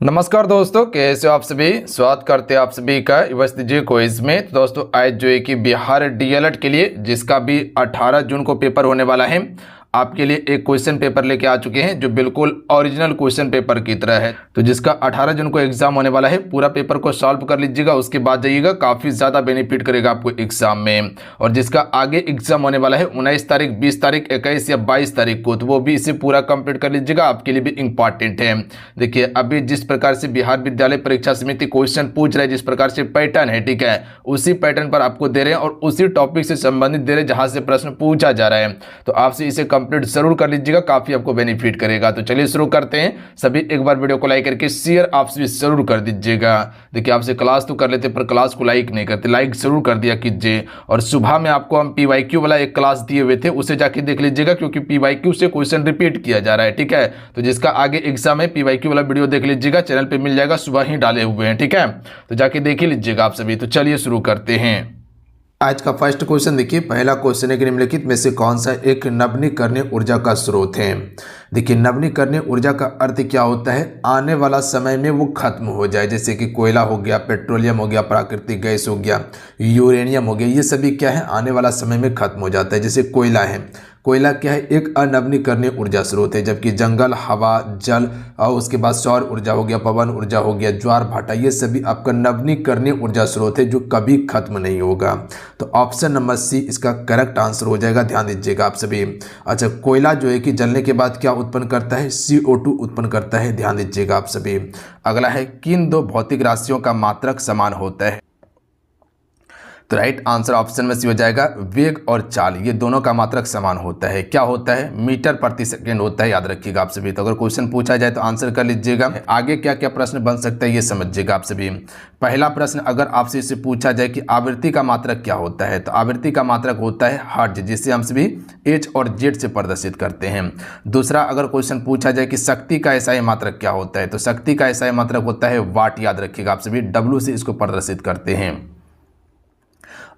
नमस्कार दोस्तों, कैसे हो आप सभी। स्वागत करते हैं आप सभी का जी क्विज में। तो दोस्तों आज जो है कि बिहार डीएलएड के लिए जिसका भी 18 जून को पेपर होने वाला है, आपके लिए एक क्वेश्चन पेपर लेके आ चुके हैं जो बिल्कुल ओरिजिनल क्वेश्चन पेपर की तरह है। तो जिसका 18 जून को एग्जाम होने वाला है, पूरा पेपर को सॉल्व कर लीजिएगा, उसके बाद जाइएगा, काफ़ी ज़्यादा बेनिफिट करेगा आपको एग्जाम में। और जिसका आगे एग्जाम होने वाला है 19 तारीख, 20 तारीख, 21 या 22 तारीख को, तो वो भी इसे पूरा कंप्लीट कर लीजिएगा, आपके लिए भी इंपॉर्टेंट है। देखिए अभी जिस प्रकार से बिहार विद्यालय परीक्षा समिति क्वेश्चन पूछ रहे हैं, जिस प्रकार से पैटर्न है, ठीक है, उसी पैटर्न पर आपको दे रहे हैं और उसी टॉपिक से संबंधित दे रहे हैं जहां से प्रश्न पूछा जा रहा है। तो आपसे इसे कंप्लीट जरूर कर लीजिएगा, काफी आपको बेनिफिट करेगा। तो चलिए शुरू करते हैं। सभी एक बार वीडियो को लाइक करके शेयर आप सभी जरूर कर दीजिएगा। देखिए आपसे क्लास तो कर लेते पर क्लास को लाइक नहीं करते, लाइक जरूर कर दिया कीजिए। और सुबह में आपको हम पीवाईक्यू वाला एक क्लास दिए हुए थे, उसे जाके देख लीजिएगा, क्योंकि पीवाईक्यू से क्वेश्चन रिपीट किया जा रहा है, ठीक है। तो जिसका आगे एग्जाम है पीवाईक्यू वाला वीडियो देख लीजिएगा, चैनल पे मिल जाएगा, सुबह ही डाले हुए हैं, ठीक है। तो जाके देख ही लीजिएगा आप सभी। तो चलिए शुरू करते हैं। आज का फर्स्ट क्वेश्चन देखिए, पहला क्वेश्चन है कि निम्नलिखित में से कौन सा एक नवीकरणीय ऊर्जा का स्रोत है। देखिए नवीकरणीय ऊर्जा का अर्थ क्या होता है, आने वाला समय में वो खत्म हो जाए, जैसे कि कोयला हो गया, पेट्रोलियम हो गया, प्राकृतिक गैस हो गया, यूरेनियम हो गया, ये सभी क्या है आने वाला समय में खत्म हो जाता है। जैसे कोयला है, कोयला क्या है एक अनवीकरणीय ऊर्जा स्रोत है, जबकि जंगल, हवा, जल और उसके बाद सौर ऊर्जा हो गया, पवन ऊर्जा हो गया, ज्वार भाटा, ये सभी आपका नवीकरणीय ऊर्जा स्रोत है जो कभी खत्म नहीं होगा। तो ऑप्शन नंबर सी इसका करेक्ट आंसर हो जाएगा, ध्यान दीजिएगा आप सभी। अच्छा, कोयला जो है कि जलने के बाद क्या उत्पन्न करता है, CO2 उत्पन्न करता है, ध्यान दीजिएगा आप सभी। अगला है किन दो भौतिक राशियों का मात्रक समान होता है। तो राइट आंसर ऑप्शन में सी हो जाएगा वेग और चाल, ये दोनों का मात्रक समान होता है। क्या होता है, मीटर प्रति सेकेंड होता है, याद रखिएगा आप सभी। तो अगर क्वेश्चन पूछा जाए तो आंसर कर लीजिएगा। आगे क्या क्या प्रश्न बन सकता है ये समझिएगा आप सभी। पहला प्रश्न अगर आपसे इसे पूछा जाए कि आवृत्ति का मात्रक क्या होता है, तो आवृत्ति का मात्रक होता है हर्ट्ज, जिसे हम सभी H और Z से प्रदर्शित करते हैं। दूसरा अगर क्वेश्चन पूछा जाए कि शक्ति का एसआई मात्रक क्या होता है, तो शक्ति का एसआई मात्रक होता है वाट, याद रखिएगा आप सभी, W से इसको प्रदर्शित करते हैं।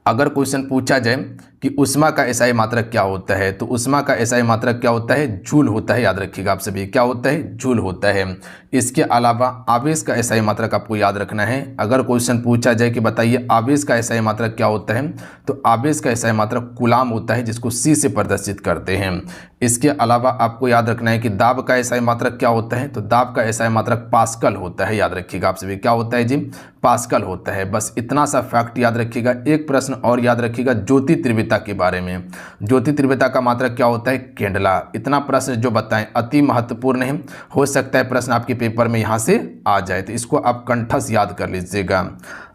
अगर क्वेश्चन पूछा जाए कि उष्मा का एसआई मात्रक क्या होता है, तो उष्मा का एसआई मात्रक क्या होता है, जूल होता है, याद रखिएगा आप सभी, क्या होता है, जूल होता है। इसके अलावा आवेश का एसआई मात्रक आपको याद रखना है। अगर क्वेश्चन पूछा जाए कि बताइए आवेश का एसआई मात्रक क्या होता है, तो आवेश का एसआई मात्रक कूलाम होता है, जिसको C से प्रदर्शित करते हैं। इसके अलावा आपको याद रखना है कि दाब का एसआई मात्रक क्या होता है, तो दाब का एसआई मात्रक पास्कल होता है, याद रखिएगा आप सभी, क्या होता है जी, पास्कल होता है। बस इतना सा फैक्ट याद रखिएगा। एक प्रश्न और याद रखिएगा ज्योति तीव्रता के बारे में। ज्योति तीव्रता का मात्रक क्या होता है, केंडला। इतना प्रश्न जो बताएं अति महत्वपूर्ण है, हो सकता है प्रश्न आपके पेपर में यहाँ से आ जाए, तो इसको आप कंठस्थ याद कर लीजिएगा।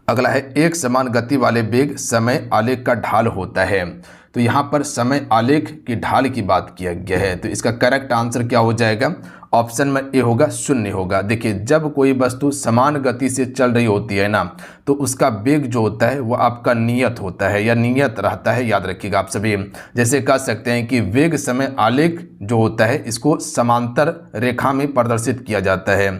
अगला है एक समान गति वाले वेग समय आलेख का ढाल होता है। तो यहाँ पर समय आलेख की ढाल की बात किया गया है, तो इसका करेक्ट आंसर क्या हो जाएगा, ऑप्शन में ए होगा, शून्य होगा। देखिए जब कोई वस्तु समान गति से चल रही होती है ना, तो उसका वेग जो होता है वो आपका नियत होता है या नियत रहता है, याद रखिएगा आप सभी। जैसे कह सकते हैं कि वेग समय आलेख जो होता है इसको समांतर रेखा में प्रदर्शित किया जाता है।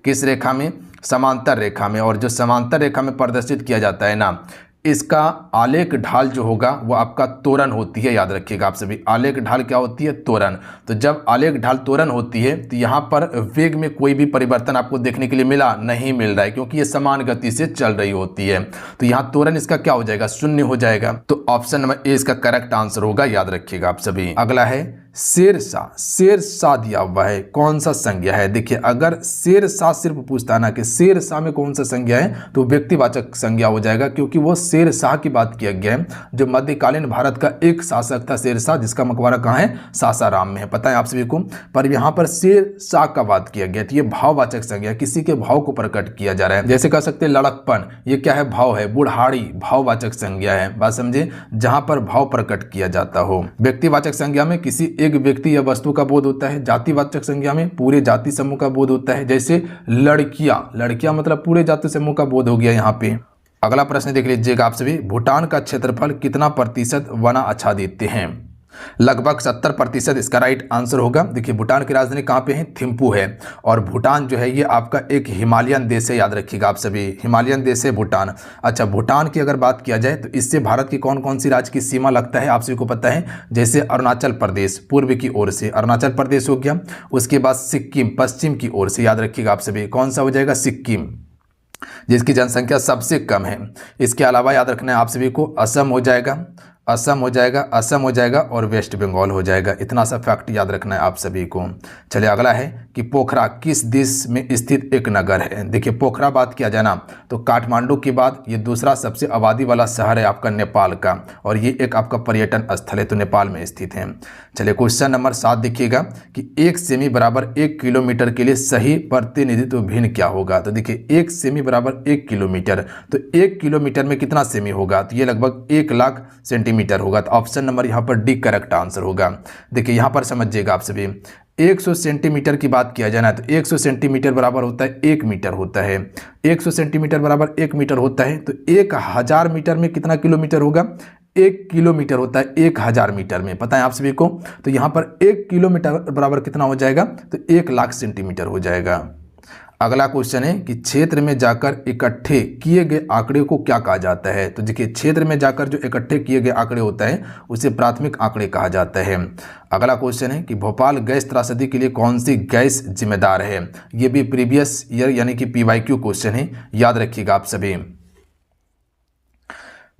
किस रेखा में, समांतर रेखा में। और जो समांतर रेखा में प्रदर्शित किया जाता है ना, इसका आलेख ढाल जो होगा वो आपका त्वरण होती है, याद रखिएगा आप सभी। आलेख ढाल क्या होती है, त्वरण। तो जब आलेख ढाल त्वरण होती है तो यहाँ पर वेग में कोई भी परिवर्तन आपको देखने के लिए मिला नहीं मिल रहा है, क्योंकि ये समान गति से चल रही होती है। तो यहाँ त्वरण इसका क्या हो जाएगा, शून्य हो जाएगा। तो ऑप्शन नंबर ए इसका करेक्ट आंसर होगा, याद रखिएगा आप सभी। अगला है शेरशाह, शेरशाह दिया हुआ है, कौन सा संज्ञा है। देखिए अगर शेरशाह सिर्फ पूछता ना कि शेरशाह में कौन सा संज्ञा है, तो व्यक्तिवाचक संज्ञा हो जाएगा, क्योंकि वो शेरशाह की बात किया गया है, जो मध्यकालीन भारत का एक शासक था शेरशाह, जिसका मकबरा कहाँ है, सासाराम में है, पता है आप सभी को। पर यहाँ पर शेरशाह का बात किया गया, तो ये भाववाचक संज्ञा, किसी के भाव को प्रकट किया जा रहा है। जैसे कह सकते हैं लड़कपन, ये क्या है, भाव है। बुढ़ाड़ी भाववाचक संज्ञा है, बात समझे, जहां पर भाव प्रकट किया जाता हो। व्यक्तिवाचक संज्ञा में किसी एक व्यक्ति या वस्तु का बोध होता है। जातिवाचक संज्ञा में पूरे जाति समूह का बोध होता है, जैसे लड़कियां, लड़कियां मतलब पूरे जाति समूह का बोध हो गया यहाँ पे। अगला प्रश्न देख लीजिएगा आप सभी, भूटान का क्षेत्रफल कितना प्रतिशत वन आच्छादित हैं। लगभग 70% इसका राइट आंसर होगा। देखिए भूटान की राजधानी कहाँ पे है, थिम्पू है। और भूटान जो है ये आपका एक हिमालयन देश है, याद रखिएगा आप सभी, हिमालयन देश है भूटान। अच्छा, भूटान की अगर बात किया जाए तो इससे भारत की कौन कौन सी राज्य की सीमा लगता है आप सभी को पता है। जैसे अरुणाचल प्रदेश पूर्व की ओर से, अरुणाचल प्रदेश हो गया। उसके बाद सिक्किम पश्चिम की ओर से, याद रखिएगा आप सभी, कौन सा हो जाएगा, सिक्किम, जिसकी जनसंख्या सबसे कम है। इसके अलावा याद रखना है आप सभी को, असम हो जाएगा, असम हो जाएगा, असम हो जाएगा और वेस्ट बंगाल हो जाएगा। इतना सा फैक्ट याद रखना है आप सभी को। चलिए अगला है कि पोखरा किस देश में स्थित एक नगर है। देखिए पोखरा बात किया जाए ना तो काठमांडू के बाद ये दूसरा सबसे आबादी वाला शहर है आपका नेपाल का, और ये एक आपका पर्यटन स्थल है, तो नेपाल में स्थित है। चलिए क्वेश्चन नंबर 7 देखिएगा कि 1 सेमी बराबर 1 किलोमीटर के लिए सही प्रतिनिधित्व भिन्न क्या होगा। तो देखिए 1 सेमी बराबर 1 किलोमीटर, तो 1 किलोमीटर में कितना सेमी होगा, तो ये लगभग 1 लाख सेंटीमीटर होगा। तो ऑप्शन नंबर यहाँ पर डी करेक्ट आंसर होगा। देखिए यहाँ पर समझिएगा आप सभी, 100 सेंटीमीटर की बात किया जाए ना तो 100 सेंटीमीटर बराबर होता है 1 मीटर होता है। 100 सेंटीमीटर बराबर 1 मीटर होता है, तो 1000 मीटर में कितना किलोमीटर होगा, 1 किलोमीटर होता है 1000 मीटर में, पता है आप सभी को। तो यहाँ पर 1 किलोमीटर बराबर कितना हो जाएगा, तो 1 लाख सेंटीमीटर हो जाएगा। अगला क्वेश्चन है कि क्षेत्र में जाकर इकट्ठे किए गए आंकड़े को क्या कहा जाता है। तो देखिए क्षेत्र में जाकर जो इकट्ठे किए गए आंकड़े होता है उसे प्राथमिक आंकड़े कहा जाता है। अगला क्वेश्चन है कि भोपाल गैस त्रासदी के लिए कौन सी गैस जिम्मेदार है। ये भी प्रीवियस ईयर यानी कि PYQ क्वेश्चन है, याद रखिएगा आप सभी।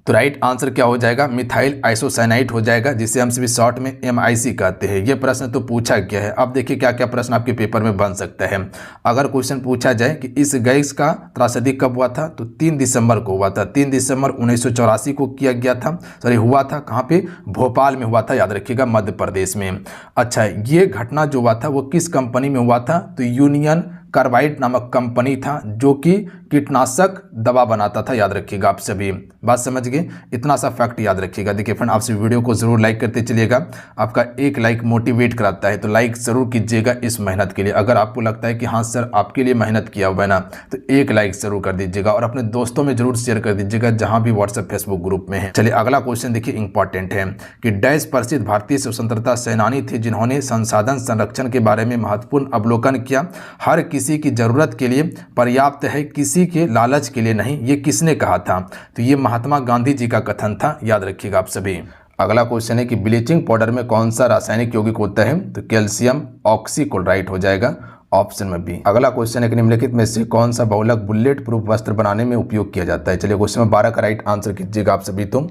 तो राइट आंसर क्या हो जाएगा, मिथाइल आइसोसाइनाइड हो जाएगा, जिसे हम सभी शॉर्ट में MIC कहते हैं। ये प्रश्न तो पूछा गया है। अब देखिए क्या क्या प्रश्न आपके पेपर में बन सकता है। अगर क्वेश्चन पूछा जाए कि इस गैस का त्रासदी कब हुआ था, तो 3 दिसंबर को हुआ था। 3 दिसंबर 1984 को किया गया था, सॉरी हुआ था। कहाँ पे, भोपाल में हुआ था, याद रखिएगा मध्य प्रदेश में। अच्छा, ये घटना जो हुआ था वो किस कंपनी में हुआ था, तो यूनियन कार्बाइड नामक कंपनी था जो कि कीटनाशक दवा बनाता था, याद रखिएगा आप सभी। बात समझ गए, इतना सा फैक्ट याद रखिएगा। देखिए फ्रेंड, आपसे वीडियो को जरूर लाइक करते चलिएगा। आपका एक लाइक मोटिवेट कराता है, तो लाइक जरूर कीजिएगा इस मेहनत के लिए। अगर आपको लगता है कि हाँ सर आपके लिए मेहनत किया हुआ है ना, तो एक लाइक जरूर कर दीजिएगा और अपने दोस्तों में जरूर शेयर कर दीजिएगा जहां भी व्हाट्सएप फेसबुक ग्रुप में है। चलिए अगला क्वेश्चन देखिए, इंपॉर्टेंट है कि डैश प्रसिद्ध भारतीय स्वतंत्रता सेनानी थे जिन्होंने संसाधन संरक्षण के बारे में महत्वपूर्ण अवलोकन किया। हर किसी की जरूरत के लिए पर्याप्त है, किसी के लालच के लिए नहीं। ये किसने कहा था, तो ये महात्मा गांधी जी का कथन था, याद रखिएगा आप सभी। अगला क्वेश्चन है कि ब्लीचिंग पाउडर में कौन सा रासायनिक यौगिक होता है, तो कैल्शियम ऑक्सीक्लोराइड हो जाएगा, ऑप्शन में बी। अगला क्वेश्चन है कि निम्नलिखित में से कौन सा बहुलक बुलेट प्रूफ वस्त्र बनाने में उपयोग किया जाता है। चलिए क्वेश्चन में 12 का राइट आंसर कीजिएगा आप सभी। तो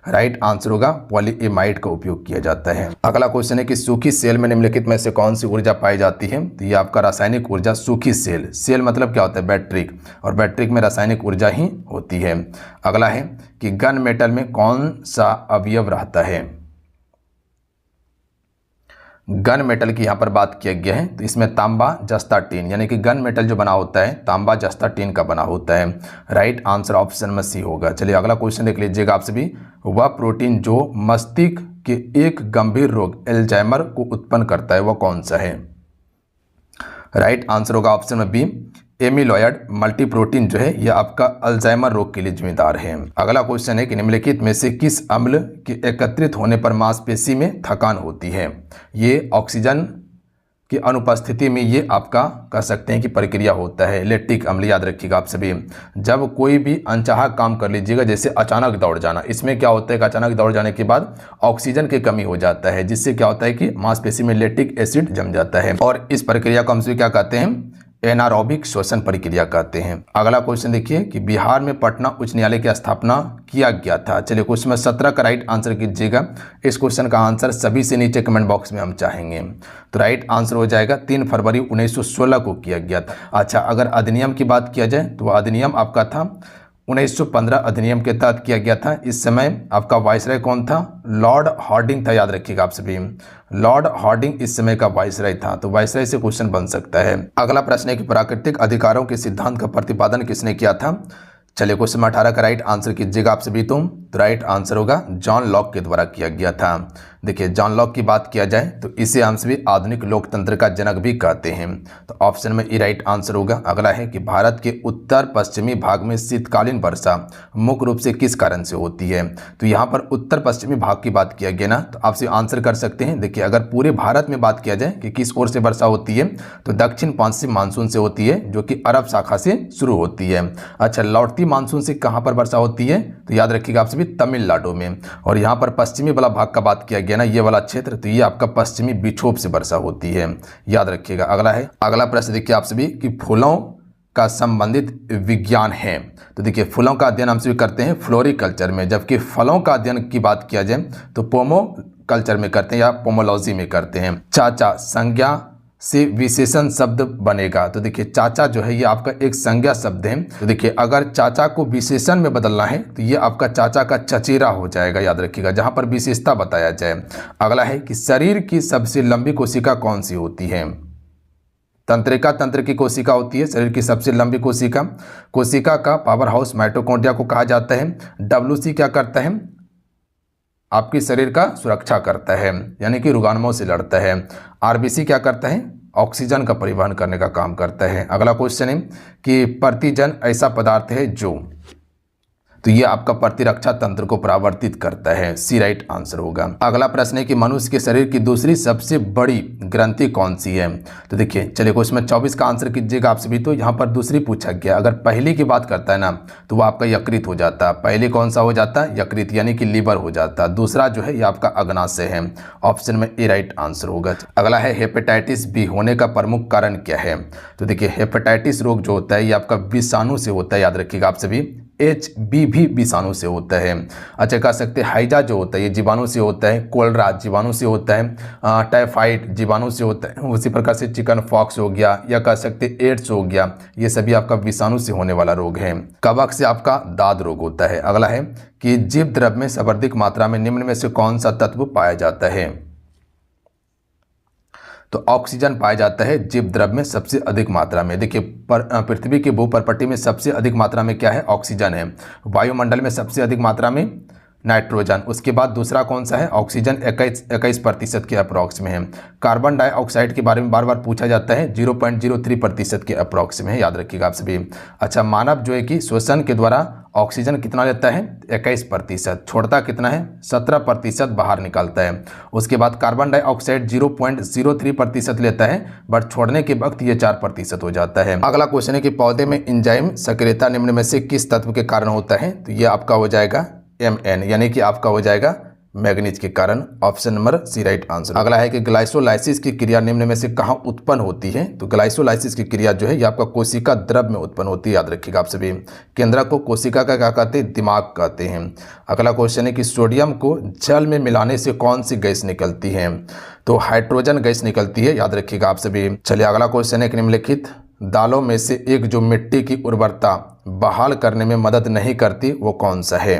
राइट आंसर होगा पॉलीएमाइड का उपयोग किया जाता है। अगला क्वेश्चन है कि सूखी सेल में निम्नलिखित में से कौन सी ऊर्जा पाई जाती है, तो ये आपका रासायनिक ऊर्जा सूखी सेल। सेल मतलब क्या होता है, बैट्रिक, और बैट्रिक में रासायनिक ऊर्जा ही होती है। अगला है कि गन मेटल में कौन सा अवयव रहता है। गन मेटल की यहाँ पर बात किया गया है, तो इसमें तांबा जस्ता टीन, यानी कि गन मेटल जो बना होता है तांबा जस्ता टीन का बना होता है। राइट आंसर ऑप्शन में सी होगा। चलिए अगला क्वेश्चन देख लीजिएगा आप सभी। वह प्रोटीन जो मस्तिष्क के एक गंभीर रोग एल्जाइमर को उत्पन्न करता है वह कौन सा है। राइट आंसर होगा ऑप्शन में बी, एमिलॉयड मल्टीप्रोटीन जो है यह आपका अल्जाइमर रोग के लिए जिम्मेदार है। अगला क्वेश्चन है कि निम्नलिखित में से किस अम्ल के एकत्रित होने पर मांसपेशी में थकान होती है। ये ऑक्सीजन की अनुपस्थिति में ये आपका कह सकते हैं कि प्रक्रिया होता है, लैक्टिक अम्ल, याद रखिएगा आप सभी। जब कोई भी अनचाहा काम कर लीजिएगा, जैसे अचानक दौड़ जाना, इसमें क्या होता है कि अचानक दौड़ जाने के बाद ऑक्सीजन की कमी हो जाता है, जिससे क्या होता है कि मांसपेशी में लैक्टिक एसिड जम जाता है, और इस प्रक्रिया को हम सभी क्या कहते हैं, एनारोबिक श्वसन प्रक्रिया कहते हैं। अगला क्वेश्चन देखिए कि बिहार में पटना उच्च न्यायालय की स्थापना किया गया था। चलिए क्वेश्चन में 17 का राइट आंसर कीजिएगा। इस क्वेश्चन का आंसर सभी से नीचे कमेंट बॉक्स में हम चाहेंगे। तो राइट आंसर हो जाएगा 3 फरवरी 1916 को किया गया था। अच्छा, अगर अधिनियम की बात किया जाए तो अधिनियम आपका था 1915 अधिनियम के तहत किया गया था। इस समय आपका वाइसराय कौन था, लॉर्ड हार्डिंग था, याद रखिएगा आप सभी। लॉर्ड हार्डिंग इस समय का वाइसराय था, तो वाइसराय से क्वेश्चन बन सकता है। अगला प्रश्न है कि प्राकृतिक अधिकारों के सिद्धांत का प्रतिपादन किसने किया था। चलिए क्वेश्चन 18 का राइट आंसर कीजिएगा आप सभी। तो तो राइट आंसर होगा जॉन लॉक के द्वारा किया गया था। देखिए जॉन लॉक की बात किया जाए तो इसे हम सभी आधुनिक लोकतंत्र का जनक भी कहते हैं। तो ऑप्शन में ए राइट आंसर होगा। अगला है कि भारत के उत्तर पश्चिमी भाग में शीतकालीन वर्षा मुख्य रूप से किस कारण से होती है। तो यहाँ पर उत्तर पश्चिमी भाग की बात किया गया ना, तो आप से आंसर कर सकते हैं। देखिए अगर पूरे भारत में बात किया जाए कि किस ओर से वर्षा होती है तो दक्षिण पश्चिम मानसून से होती है, जो कि अरब शाखा से शुरू होती है। अच्छा, लौटती मानसून से कहाँ पर वर्षा होती है, तो याद रखिएगा आप सभी तमिलनाडु में। और यहाँ पर पश्चिमी वाला भाग का बात किया गया ना, ये वाला क्षेत्र, तो ये आपका पश्चिमी विक्षोभ से वर्षा होती है, याद रखिएगा। अगला है, अगला प्रश्न देखिए आप सभी कि फूलों का संबंधित विज्ञान है। तो देखिए फूलों का अध्ययन हम सभी करते हैं फ्लोरिकल्चर में, जबकि फलों का अध्ययन की बात किया जाए तो पोमो कल्चर में करते हैं या पोमोलॉजी में करते हैं। चाचा संज्ञा से विशेषण शब्द बनेगा। तो देखिए चाचा जो है ये आपका एक संज्ञा शब्द है। तो देखिए अगर चाचा को विशेषण में बदलना है तो ये आपका चाचा का चचेरा हो जाएगा, याद रखिएगा, जहां पर विशेषता बताया जाए। अगला है कि शरीर की सबसे लंबी कोशिका कौन सी होती है। तंत्रिका तंत्र की कोशिका होती है शरीर की सबसे लंबी कोशिका। कोशिका का पावर हाउस माइटोकॉन्ड्रिया को कहा जाता है। WC क्या करता है, आपके शरीर का सुरक्षा करता है, यानी कि रोगाणुओं से लड़ता है। RBC क्या करता है, ऑक्सीजन का परिवहन करने का काम करता है। अगला क्वेश्चन है कि प्रतिजन ऐसा पदार्थ है जो, तो ये आपका प्रतिरक्षा तंत्र को परावर्तित करता है। सी राइट आंसर होगा। अगला प्रश्न है कि मनुष्य के शरीर की दूसरी सबसे बड़ी ग्रंथि कौन सी है। तो देखिए चलिए क्वेश्चन 24 का आंसर कीजिएगा आप सभी। तो यहाँ पर दूसरी पूछा गया, अगर पहली की बात करता है ना तो वो आपका यकृत हो जाता। पहले कौन सा हो जाता है, यकृत यानी कि लीवर हो जाता। दूसरा जो है ये आपका अग्नाशय है। ऑप्शन में ए राइट आंसर होगा। अगला है हेपेटाइटिस बी होने का प्रमुख कारण क्या है। तो देखिए हेपेटाइटिस रोग जो होता है ये आपका विषाणु से होता है, याद रखिएगा आप सभी। HBV विषाणु से होता है। अच्छा कह सकते हैं हाइजा जो होता है ये जीवाणु से होता है। कोलरा जीवाणु से होता है। टाइफाइड जीवाणु से होता है। उसी प्रकार से चिकन फॉक्स हो गया, या कह सकते हैं एड्स हो गया, ये सभी आपका विषाणु से होने वाला रोग है। कवक से आपका दाद रोग होता है। अगला है कि जीव द्रव्य में सर्वाधिक मात्रा में निम्न में से कौन सा तत्व पाया जाता है। तो ऑक्सीजन पाया जाता है जीव द्रव्य में सबसे अधिक मात्रा में। देखिए पृथ्वी की भूपर्पटी में सबसे अधिक मात्रा में क्या है, ऑक्सीजन है। वायुमंडल में सबसे अधिक मात्रा में नाइट्रोजन, उसके बाद दूसरा कौन सा है, ऑक्सीजन 21% के अप्रॉक्स में है। कार्बन डाइऑक्साइड के बारे में बार बार पूछा जाता है, 0.03% के अप्रॉक्स में है, याद रखिएगा आप सभी। अच्छा मानव जो है कि श्वसन के द्वारा ऑक्सीजन कितना लेता है, 21%, छोड़ता कितना है, 17% बाहर निकालता है। उसके बाद कार्बन डाइऑक्साइड 0.03% लेता है, बट छोड़ने के वक्त ये 4% हो जाता है। अगला क्वेश्चन है कि पौधे में एंजाइम सक्रियता निम्न में से किस तत्व के कारण होता है। तो ये आपका हो जाएगा Mn, यानी कि आपका हो जाएगा मैग्नीज के कारण। Option number C right answer. अगला है कि ग्लाइसोलाइसिस की क्रिया निम्न में से कहाँ उत्पन्न होती है। तो ग्लाइसोलाइसिस की क्रिया जो है ये आपका कोशिका द्रव में उत्पन्न होती है, याद रखिएगा आप सभी। केंद्रक को कोशिका का क्या कहते हैं, दिमाग कहते हैं। अगला क्वेश्चन है कि सोडियम को जल में मिलाने से कौन सी गैस निकलती है। तो हाइड्रोजन गैस निकलती है, याद रखिएगा आप सभी। चलिए अगला क्वेश्चन है कि निम्नलिखित दालों में से एक जो मिट्टी की उर्वरता बहाल करने में मदद नहीं करती वो कौन सा है।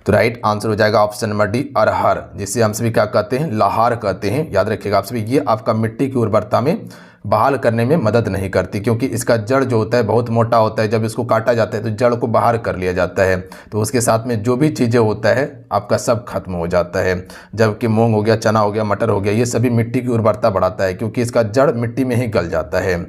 तो राइट आंसर हो जाएगा ऑप्शन नंबर डी, अरहर, जिसे हम सभी क्या कहते हैं, लाहार कहते हैं, याद रखिएगा आप सभी। ये आपका मिट्टी की उर्वरता में बहाल करने में मदद नहीं करती, क्योंकि इसका जड़ जो होता है बहुत मोटा होता है। जब इसको काटा जाता है तो जड़ को बाहर कर लिया जाता है, तो उसके साथ में जो भी चीज़ें होता है आपका सब खत्म हो जाता है। जबकि मूंग हो गया, चना हो गया, मटर हो गया, ये सभी मिट्टी की उर्वरता बढ़ाता है, क्योंकि इसका जड़ मिट्टी में ही गल जाता है।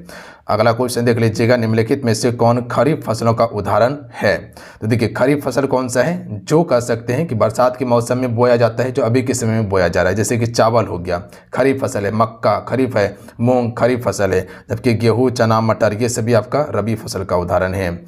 अगला क्वेश्चन देख लीजिएगा, निम्नलिखित में से कौन खरीफ फसलों का उदाहरण है। तो देखिए खरीफ फसल कौन सा है, जो कह सकते हैं कि बरसात के मौसम में बोया जाता है, जो अभी के समय में बोया जा रहा है। जैसे कि चावल हो गया, खरीफ फसल है। मक्का खरीफ है, मूंग खरीफ फसल है। जबकि गेहूँ, चना, मटर ये सभी आपका रबी फसल का उदाहरण है।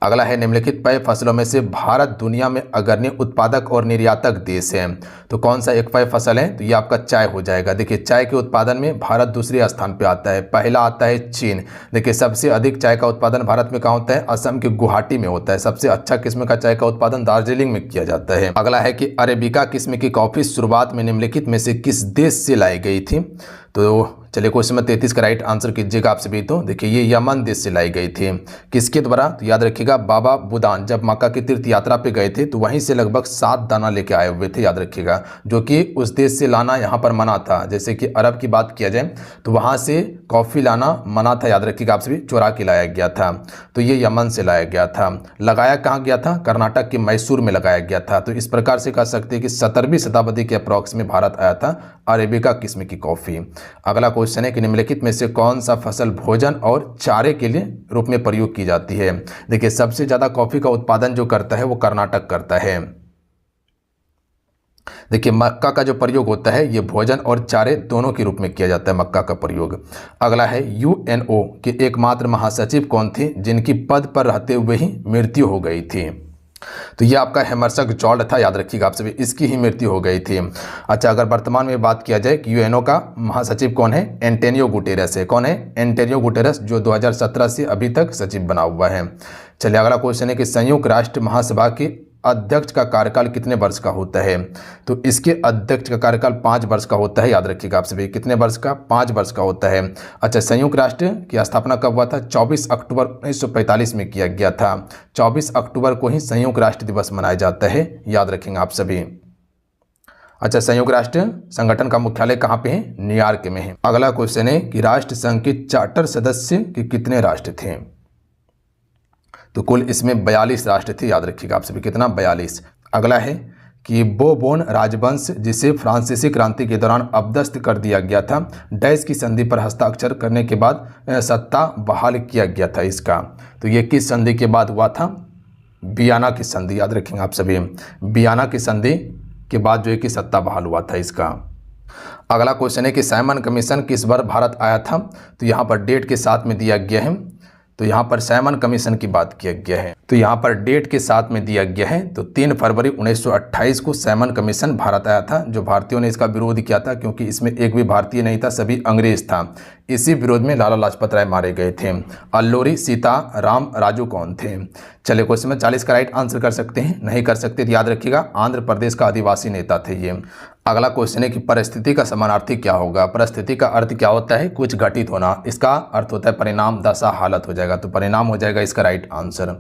अगला है निम्नलिखित पेय फसलों में से भारत दुनिया में अग्रणी उत्पादक और निर्यातक देश है। तो कौन सा एक पेय फसल है, तो ये आपका चाय हो जाएगा। देखिए चाय के उत्पादन में भारत दूसरे स्थान पे आता है, पहला आता है चीन। देखिए सबसे अधिक चाय का उत्पादन भारत में कहाँ होता है, असम के गुवाहाटी में होता है। सबसे अच्छा किस्म का चाय का उत्पादन दार्जिलिंग में किया जाता है। अगला है कि अरेबिका किस्म की कॉफी शुरुआत में निम्नलिखित में से किस देश से लाई गई थी। तो चलिए क्वेश्चन नंबर 33 का राइट आंसर कीजिएगा आप सभी। तो देखिए ये यमन देश से लाई गई थी, किसके द्वारा? तो याद रखिएगा बाबा बुदान जब मक्का की तीर्थ यात्रा पे गए थे तो वहीं से लगभग 7 दाना लेके आए हुए थे, याद रखिएगा, जो कि उस देश से लाना यहाँ पर मना था। जैसे कि अरब की बात किया जाए तो वहाँ से कॉफ़ी लाना मना था, याद रखिएगा आप सभी, चुरा के लाया गया था। तो ये यमन से लाया गया था। लगाया कहाँ गया था? कर्नाटक के मैसूर में लगाया गया था। तो इस प्रकार से कह सकते हैं कि 17वीं शताब्दी के अप्रॉक्स में भारत आया था अरेबिका किस्म की कॉफ़ी। अगला क्वेश्चन है कि निम्नलिखित में से कौन सा फसल भोजन और चारे के लिए रूप में प्रयोग की जाती है? देखिए सबसे ज़्यादा कॉफ़ी का उत्पादन जो करता है वो कर्नाटक करता है। देखिए मक्का का जो प्रयोग होता है ये भोजन और चारे दोनों के रूप में किया जाता है मक्का का प्रयोग। अगला है यूएनओ के एकमात्र महासचिव कौन थे जिनकी पद पर रहते हुए ही मृत्यु हो गई थी? तो ये आपका हेमरसक जॉर्ज था, याद रखिएगा आप सभी, इसकी ही मृत्यु हो गई थी। अच्छा अगर वर्तमान में बात किया जाए कि यूएनओ का महासचिव कौन है? एंटोनियो गुटेरेस है। कौन है? एंटोनियो गुटेरेस, जो 2017 से अभी तक सचिव बना हुआ है। चलिए अगला क्वेश्चन है कि संयुक्त राष्ट्र महासभा के अध्यक्ष का कार्यकाल कितने वर्ष का होता है? तो इसके अध्यक्ष का कार्यकाल 5 वर्ष का होता है, याद रखिएगा आप सभी। कितने वर्ष का? 5 वर्ष का होता है। अच्छा संयुक्त राष्ट्र की स्थापना कब हुआ था? 24 अक्टूबर 1945 में किया गया था। 24 अक्टूबर को ही संयुक्त राष्ट्र दिवस मनाया जाता है, याद रखेंगे आप सभी। अच्छा संयुक्त राष्ट्र संगठन का मुख्यालय कहाँ पे है? न्यूयॉर्क में है। अगला क्वेश्चन है कि राष्ट्र संघ के चार्टर सदस्य के कितने राष्ट्र थे? तो कुल इसमें 42 राष्ट्र थे, याद रखिएगा आप सभी। कितना? 42। अगला है कि बोबोन राजवंश जिसे फ्रांसीसी क्रांति के दौरान अपदस्थ कर दिया गया था, डैश की संधि पर हस्ताक्षर करने के बाद सत्ता बहाल किया गया था इसका। तो ये किस संधि के बाद हुआ था? वियना की संधि, याद रखेंगे आप सभी। वियना की संधि के बाद जो है कि सत्ता बहाल हुआ था इसका। अगला क्वेश्चन है कि साइमन कमीशन किस बार भारत आया था? तो यहाँ पर डेट के साथ में दिया गया है। तो यहाँ पर साइमन कमीशन की बात किया गया है, तो यहाँ पर डेट के साथ में दिया गया है। तो 3 फरवरी 1928 को साइमन कमीशन भारत आया था। जो भारतीयों ने इसका विरोध किया था क्योंकि इसमें एक भी भारतीय नहीं था, सभी अंग्रेज था। इसी विरोध में लाला लाजपत राय मारे गए थे। अल्लूरी सीताराम राजू कौन थे? चलिए क्वेश्चन में 40 का राइट आंसर कर सकते हैं, नहीं कर सकते तो याद रखिएगा आंध्र प्रदेश का आदिवासी नेता थे ये। अगला क्वेश्चन है कि परिस्थिति का समानार्थी क्या होगा? परिस्थिति का अर्थ क्या होता है? कुछ घटित होना। इसका अर्थ होता है परिणाम, दशा, हालत हो जाएगा। तो परिणाम हो जाएगा इसका राइट आंसर।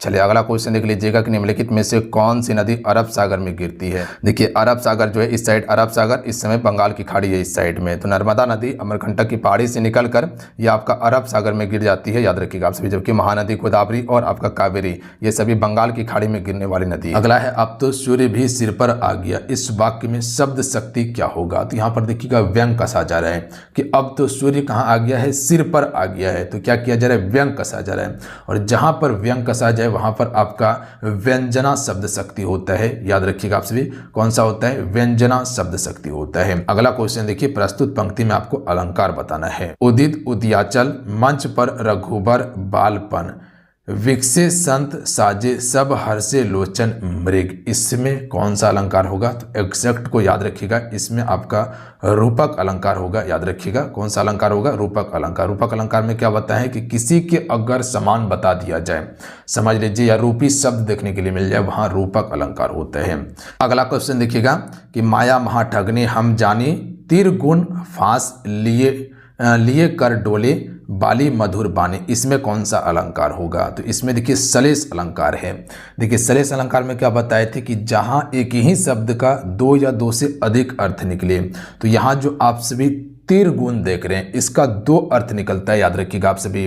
चलिए अगला क्वेश्चन देख लीजिएगा कि निम्नलिखित में से कौन सी नदी अरब सागर में गिरती है? देखिए अरब सागर जो है इस साइड अरब सागर, इस समय बंगाल की खाड़ी है इस साइड में। तो नर्मदा नदी अमरकंटक की पहाड़ी से निकलकर ये आपका अरब सागर में गिर जाती है, याद रखिएगा आप सभी। जबकि महानदी गोदावरी और आपका कावेरी ये सभी बंगाल की खाड़ी में गिरने वाली नदी। अगला है अब तो सूर्य भी सिर पर आ गया, इस वाक्य में शब्द शक्ति क्या होगा? तो यहाँ पर देखिएगा व्यंग कसा जा रहा है कि अब तो सूर्य कहाँ आ गया है? सिर पर आ गया है। तो क्या किया जा रहा है? व्यंग कसा जा रहा है। और जहाँ पर व्यंग कसा जाए वहाँ पर आपका व्यंजना शब्द शक्ति होता है, याद रखिएगा आप सभी। कौन सा होता है? व्यंजना शब्द शक्ति होता है। अगला क्वेश्चन देखिए, प्रस्तुत पंक्ति में आपको अलंकार बताना है। उदित उदयाचल, मंच पर रघुबर बालपन, विकसे संत साजे सब हर्षे लोचन मृग, इसमें कौन सा अलंकार होगा? तो एग्जैक्ट को याद रखिएगा, इसमें आपका रूपक अलंकार होगा, याद रखिएगा। कौन सा अलंकार होगा? रूपक अलंकार। रूपक अलंकार में क्या बताया है कि किसी के अगर समान बता दिया जाए, समझ लीजिए, या रूपी शब्द देखने के लिए मिल जाए, वहां रूपक अलंकार होता है। अगला क्वेश्चन देखिएगा कि माया महा ठगने हम जानी, तीर गुण फांस लिए कर डोले, बाली मधुर बानी, इसमें कौन सा अलंकार होगा? तो इसमें देखिए सलेश अलंकार है। देखिए सलेश अलंकार में क्या बताए थे कि जहां एक ही शब्द का 2 या 2 से अधिक अर्थ निकले, तो यहाँ जो आप सभी तीर गुण देख रहे हैं इसका 2 अर्थ निकलता है, याद रखिएगा आप सभी।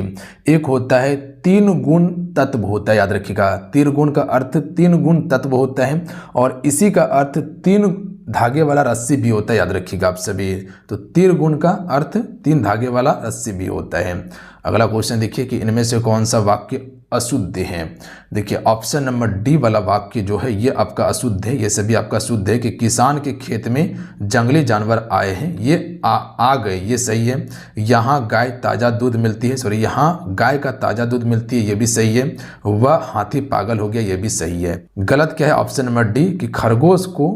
एक होता है 3 गुण तत्व होता है, याद रखिएगा। तीर गुण का अर्थ 3 गुण तत्व होता है और इसी का अर्थ 3 धागे वाला रस्सी भी होता है, याद रखिएगा आप सभी। तो तीर गुण का अर्थ 3 धागे वाला रस्सी भी होता है। अगला क्वेश्चन देखिए कि इनमें से कौन सा वाक्य अशुद्ध है? देखिए ऑप्शन नंबर डी वाला वाक्य जो है ये आपका अशुद्ध है। ये सभी आपका शुद्ध है कि किसान के खेत में जंगली जानवर आए हैं, ये आ गए, ये सही है। यहाँ गाय ताज़ा दूध मिलती है, सॉरी, यहाँ गाय का ताज़ा दूध मिलती है, ये भी सही है। वह हाथी पागल हो गया, ये भी सही है। गलत क्या है? ऑप्शन नंबर डी कि खरगोश को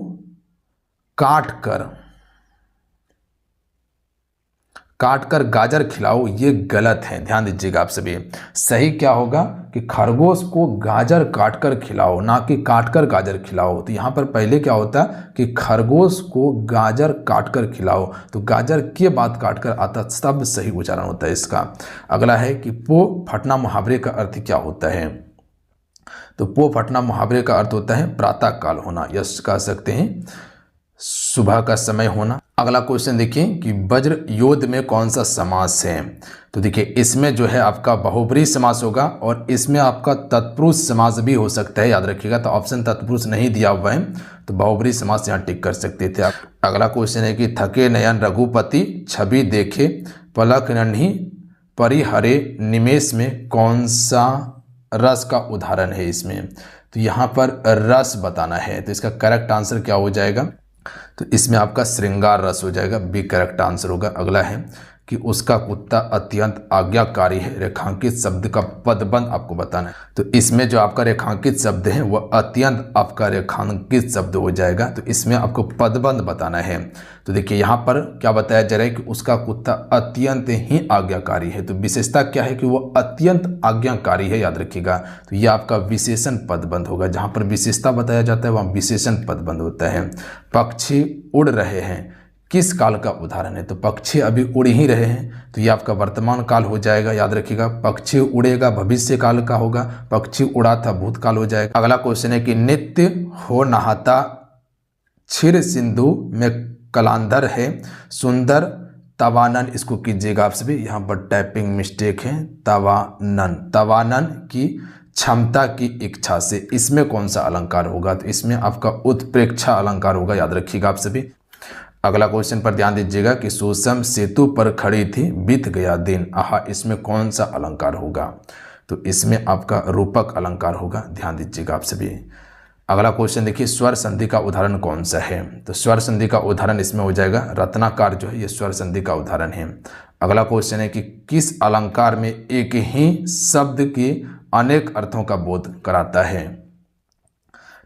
काट कर गाजर खिलाओ, ये गलत है, ध्यान दीजिएगा आप सभी। सही क्या होगा कि खरगोश को गाजर काट कर खिलाओ, ना कि काट कर गाजर खिलाओ। तो यहाँ पर पहले क्या होता कि खरगोश को गाजर काट कर खिलाओ, तो गाजर के बाद काट कर आता तब सही उच्चारण होता है इसका। अगला है कि पो फटना मुहावरे का अर्थ क्या होता है। तो पो फटना मुहावरे का अर्थ होता है प्रातः काल होना, यस कह सकते हैं सुबह का समय होना। अगला क्वेश्चन देखिए कि वज्र योद्ध में कौन सा समास है। तो देखिए इसमें जो है आपका बहुब्रीहि समास होगा और इसमें आपका तत्पुरुष समास भी हो सकता है, याद रखिएगा। तो ऑप्शन तत्पुरुष नहीं दिया हुआ है, तो बहुब्रीहि समास यहाँ टिक कर सकते थे आप। अगला क्वेश्चन है कि थके नयन रघुपति छवि देखे पलक नन्ही परिहरे निमेष में कौन सा रस का उदाहरण है इसमें। तो यहाँ पर रस बताना है, तो इसका करेक्ट आंसर क्या हो जाएगा। तो इसमें आपका श्रृंगार रस हो जाएगा, बी करेक्ट आंसर होगा। अगला है कि उसका कुत्ता अत्यंत आज्ञाकारी है, रेखांकित शब्द का पदबंध आपको बताना है। तो इसमें जो आपका रेखांकित शब्द है वह अत्यंत आपका रेखांकित शब्द हो जाएगा, तो इसमें आपको पदबंध बताना है। तो देखिए यहाँ पर क्या बताया जा रहा है कि उसका कुत्ता अत्यंत ही आज्ञाकारी है, तो विशेषता क्या है कि वो अत्यंत आज्ञाकारी है, याद रखिएगा। तो ये आपका विशेषण पदबंध होगा, जहाँ पर विशेषता बताया जाता है वहाँ विशेषण पदबंध होता है। पक्षी उड़ रहे हैं किस काल का उदाहरण है। तो पक्षी अभी उड़ ही रहे हैं, तो ये आपका वर्तमान काल हो जाएगा, याद रखिएगा। पक्षी उड़ेगा भविष्य काल का होगा, पक्षी उड़ा था भूतकाल हो जाएगा। अगला क्वेश्चन है कि नित्य हो नहाता क्षीर सिंधु में कलांधर है सुंदर तवानन, इसको कीजिएगा आप सभी, यहाँ पर टाइपिंग मिस्टेक है। तवानन, तवानन की क्षमता की इच्छा से, इसमें कौन सा अलंकार होगा। तो इसमें आपका उत्प्रेक्षा अलंकार होगा, याद रखिएगा आप सभी। अगला क्वेश्चन पर ध्यान दीजिएगा कि सुषम सेतु पर खड़ी थी बीत गया दिन, आहा, इसमें कौन सा अलंकार होगा। तो इसमें आपका रूपक अलंकार होगा, ध्यान दीजिएगा आप सभी। अगला क्वेश्चन देखिए स्वर संधि का उदाहरण कौन सा है। तो स्वर संधि का उदाहरण इसमें हो जाएगा रत्नाकर, जो है ये स्वर संधि का उदाहरण है। अगला क्वेश्चन है कि किस अलंकार में एक ही शब्द के अनेक अर्थों का बोध कराता है।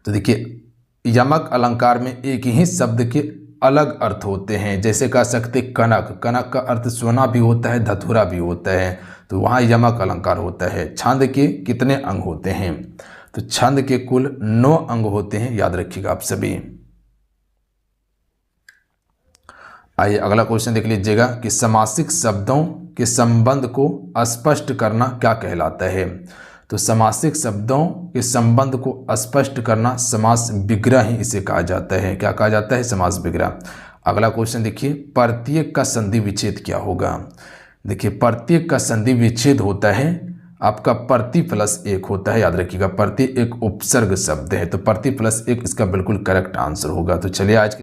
तो देखिए यमक अलंकार में एक ही शब्द के अलग अर्थ होते हैं, जैसे कह सकते कनक, कनक का अर्थ सोना भी होता है धतूरा भी होता है, तो वहाँ यमक अलंकार होता है। छंद के कितने अंग होते हैं। तो छंद के कुल 9 अंग होते हैं, याद रखिएगा आप सभी। आइए अगला क्वेश्चन देख लीजिएगा कि समासिक शब्दों के संबंध को स्पष्ट करना क्या कहलाता है। तो समासिक शब्दों के संबंध को स्पष्ट करना समास विग्रह ही इसे कहा जाता है। क्या कहा जाता है, समास विग्रह। अगला क्वेश्चन देखिए प्रत्येक का संधि विच्छेद क्या होगा। देखिए प्रत्येक का संधि विच्छेद होता है आपका प्रति प्लस एक होता है, याद रखिएगा। प्रति एक उपसर्ग शब्द है, तो प्रति प्लस एक इसका बिल्कुल करेक्ट आंसर होगा। तो चलिए आज